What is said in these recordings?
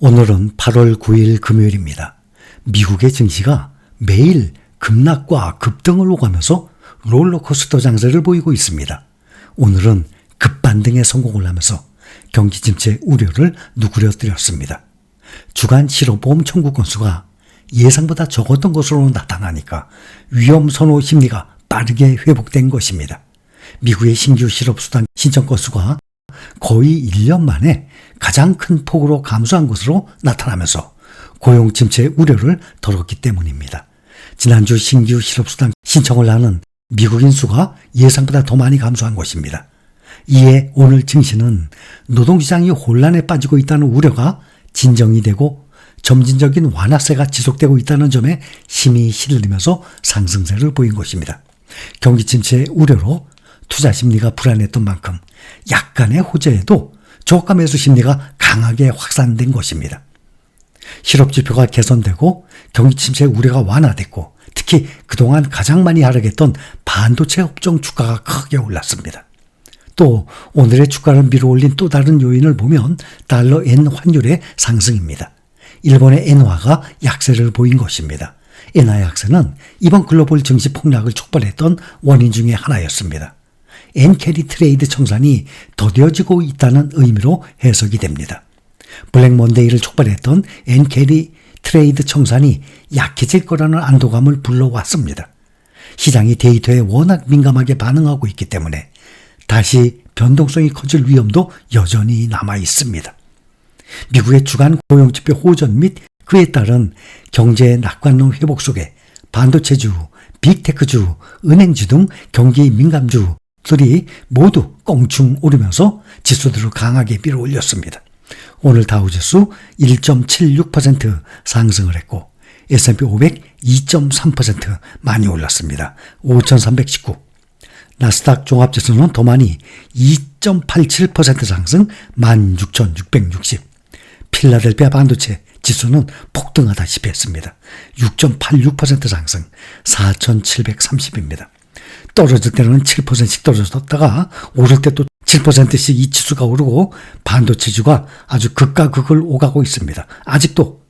오늘은 8월 9일 금요일입니다. 미국의 증시가 매일 급락과 급등을 오가면서 롤러코스터 장세를 보이고 있습니다. 오늘은 급반등에 성공을 하면서 경기 침체 우려를 누그러뜨렸습니다. 주간 실업보험 청구 건수가 예상보다 적었던 것으로 나타나니까 위험 선호 심리가 빠르게 회복된 것입니다. 미국의 신규 실업수당 신청 건수가 거의 1년 만에 가장 큰 폭으로 감소한 것으로 나타나면서 고용 침체 우려를 덜었기 때문입니다. 지난주 신규 실업수당 신청을 하는 미국인 수가 예상보다 더 많이 감소한 것입니다. 이에 오늘 증시는 노동시장이 혼란에 빠지고 있다는 우려가 진정이 되고 점진적인 완화세가 지속되고 있다는 점에 힘이 실리면서 상승세를 보인 것입니다. 경기 침체 우려로 투자 심리가 불안했던 만큼 약간의 호재에도 저가 매수 심리가 강하게 확산된 것입니다. 실업지표가 개선되고 경기 침체 우려가 완화됐고 특히 그동안 가장 많이 하락했던 반도체 업종 주가가 크게 올랐습니다. 또 오늘의 주가를 밀어올린 또 다른 요인을 보면 달러 엔 환율의 상승입니다. 일본의 엔화가 약세를 보인 것입니다. 엔화 약세는 이번 글로벌 증시 폭락을 촉발했던 원인 중에 하나였습니다. 엔캐리 트레이드 청산이 더뎌지고 있다는 의미로 해석이 됩니다. 블랙 먼데이를 촉발했던 엔캐리 트레이드 청산이 약해질 거라는 안도감을 불러왔습니다. 시장이 데이터에 워낙 민감하게 반응하고 있기 때문에 다시 변동성이 커질 위험도 여전히 남아 있습니다. 미국의 주간 고용지표 호전 및 그에 따른 경제의 낙관론 회복 속에 반도체주, 빅테크주, 은행주 등 경기 민감주 들이 모두 껑충 오르면서 지수들을 강하게 밀어올렸습니다. 오늘 다우지수 1.76% 상승을 했고 S&P 500 2.3% 많이 올랐습니다. 5,319. 나스닥 종합지수는 더 많이 2.87% 상승 16,660. 필라델피아 반도체 지수는 폭등하다시피 했습니다. 6.86% 상승 4,730입니다. 떨어질 때는 7%씩 떨어졌다가 오를 때 또 7%씩 이 지수가 오르고 반도체주가 아주 극과 극을 오가고 있습니다. 아직도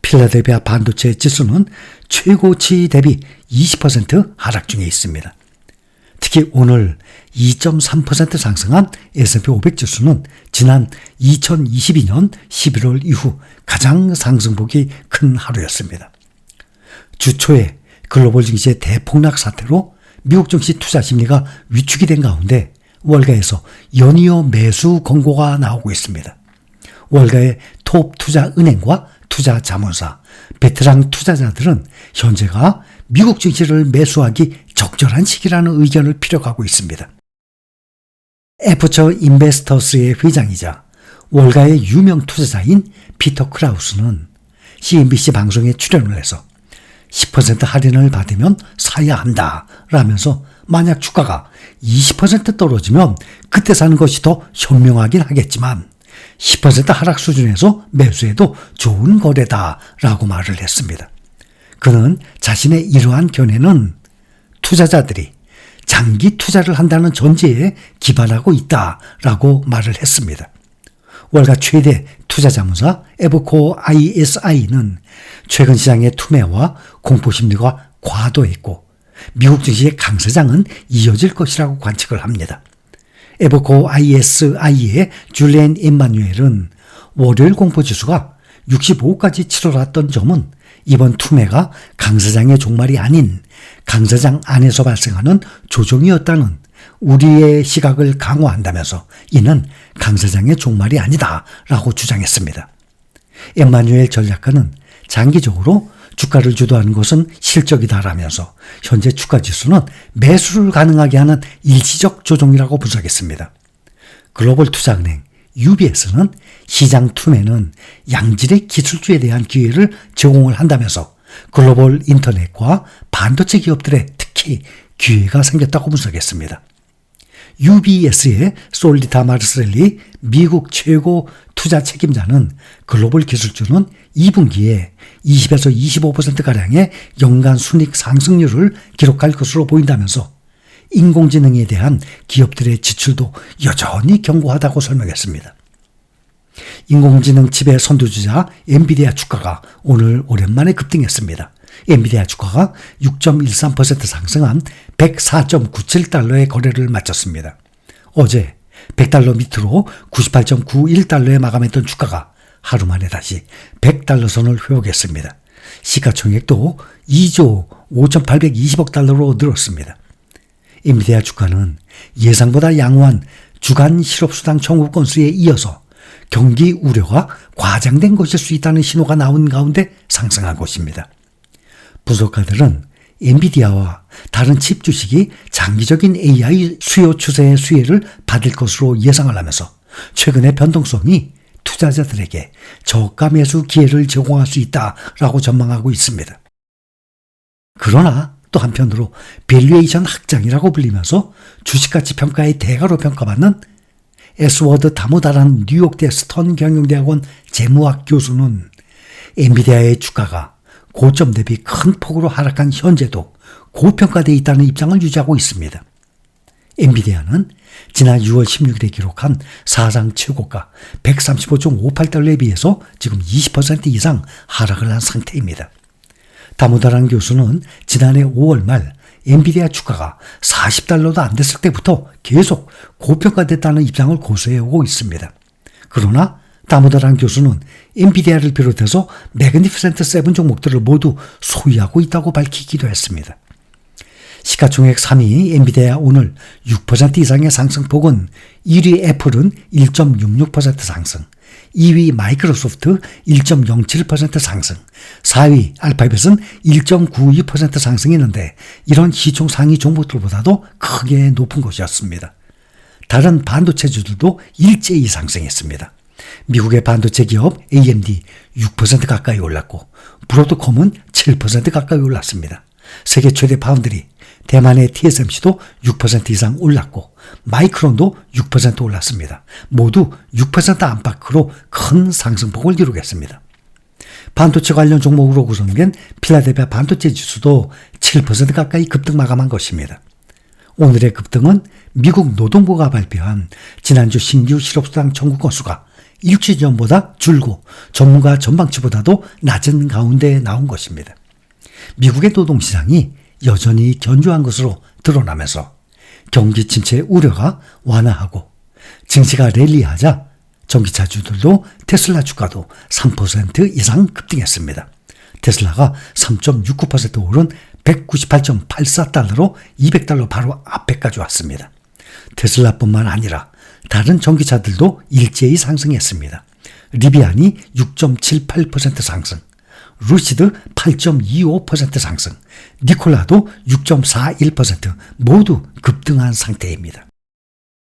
필라델피아 반도체 지수는 최고치 대비 20% 하락 중에 있습니다. 특히 오늘 2.3% 상승한 S&P 500 지수는 지난 2022년 11월 이후 가장 상승폭이 큰 하루였습니다. 주 초에 글로벌 증시의 대폭락 사태로 미국 증시 투자 심리가 위축이 된 가운데 월가에서 연이어 매수 권고가 나오고 있습니다. 월가의 톱 투자 은행과 투자 자문사, 베테랑 투자자들은 현재가 미국 증시를 매수하기 적절한 시기라는 의견을 피력하고 있습니다. 에프처 인베스터스의 회장이자 월가의 유명 투자자인 피터 크라우스는 CNBC 방송에 출연을 해서 10% 할인을 받으면 사야 한다 라면서 만약 주가가 20% 떨어지면 그때 사는 것이 더 현명하긴 하겠지만 10% 하락 수준에서 매수해도 좋은 거래다 라고 말을 했습니다. 그는 자신의 이러한 견해는 투자자들이 장기 투자를 한다는 전제에 기반하고 있다라고 말을 했습니다. 월가 최대 투자자문사 에버코어 ISI는 최근 시장의 투매와 공포심리가 과도했고 미국 증시의 강세장은 이어질 것이라고 관측을 합니다. 에버코어 ISI의 줄리엔 임마뉴엘은 월요일 공포지수가 65까지 치솟았던 점은 이번 투매가 강세장의 종말이 아닌 강세장 안에서 발생하는 조정이었다는 우리의 시각을 강화한다면서 이는 강세장의 종말이 아니다 라고 주장했습니다. 임마뉴엘 전략가는 장기적으로 주가를 주도하는 것은 실적이다 라면서 현재 주가지수는 매수를 가능하게 하는 일시적 조정이라고 분석했습니다. 글로벌 투자은행 UBS는 시장 투매는 양질의 기술주에 대한 기회를 제공을 한다면서 글로벌 인터넷과 반도체 기업들에 특히 기회가 생겼다고 분석했습니다. UBS의 솔리타 마르셀리 미국 최고 투자 책임자는 글로벌 기술주는 2분기에 20에서 25%가량의 연간 순이익 상승률을 기록할 것으로 보인다면서 인공지능에 대한 기업들의 지출도 여전히 견고하다고 설명했습니다. 인공지능 칩의 선두주자 엔비디아 주가가 오늘 오랜만에 급등했습니다. 엔비디아 주가가 6.13% 상승한 104.97달러의 거래를 마쳤습니다. 어제 100달러 밑으로 98.91달러에 마감했던 주가가 하루 만에 다시 100달러 선을 회복했습니다. 시가총액도 2조 5,820억 달러로 늘었습니다. 엔비디아 주가는 예상보다 양호한 주간 실업수당 청구 건수에 이어서 경기 우려가 과장된 것일 수 있다는 신호가 나온 가운데 상승한 것입니다. 분석가들은 엔비디아와 다른 칩 주식이 장기적인 AI 수요 추세의 수혜를 받을 것으로 예상을 하면서 최근의 변동성이 투자자들에게 저가 매수 기회를 제공할 수 있다라고 전망하고 있습니다. 그러나 또 한편으로 밸류에이션 학장이라고 불리면서 주식가치 평가의 대가로 평가받는 에스워드 다모다라는 뉴욕대 스턴 경영대학원 재무학 교수는 엔비디아의 주가가 고점 대비 큰 폭으로 하락한 현재도 고평가되어 있다는 입장을 유지하고 있습니다. 엔비디아는 지난 6월 16일에 기록한 사상 최고가 135.58달러에 비해서 지금 20% 이상 하락을 한 상태입니다. 다모다란 교수는 지난해 5월 말 엔비디아 주가가 40달러도 안 됐을 때부터 계속 고평가됐다는 입장을 고수해오고 있습니다. 그러나 다모다란 교수는 엔비디아를 비롯해서 매그니피센트 세븐 종목들을 모두 소유하고 있다고 밝히기도 했습니다. 시가총액 3위 엔비디아 오늘 6% 이상의 상승폭은 1위 애플은 1.66% 상승, 2위 마이크로소프트 1.07% 상승, 4위 알파벳은 1.92% 상승했는데 이런 시총 상위 종목들보다도 크게 높은 것이었습니다. 다른 반도체주들도 일제히 상승했습니다. 미국의 반도체 기업 AMD 6% 가까이 올랐고 브로드콤은 7% 가까이 올랐습니다. 세계 최대 파운드리 대만의 TSMC도 6% 이상 올랐고 마이크론도 6% 올랐습니다. 모두 6% 안팎으로 큰 상승폭을 기록했습니다. 반도체 관련 종목으로 구성된 필라델피아 반도체 지수도 7% 가까이 급등 마감한 것입니다. 오늘의 급등은 미국 노동부가 발표한 지난주 신규 실업수당 청구 건수가 일주일 전보다 줄고 전문가 전망치보다도 낮은 가운데 나온 것입니다. 미국의 노동시장이 여전히 견조한 것으로 드러나면서 경기 침체 우려가 완화하고 증시가 랠리하자 전기차주들도 테슬라 주가도 3% 이상 급등했습니다. 테슬라가 3.69% 오른 198.84달러로 200달러 바로 앞에까지 왔습니다. 테슬라뿐만 아니라 다른 전기차들도 일제히 상승했습니다. 리비안이 6.78% 상승, 루시드 8.25% 상승, 니콜라도 6.41% 모두 급등한 상태입니다.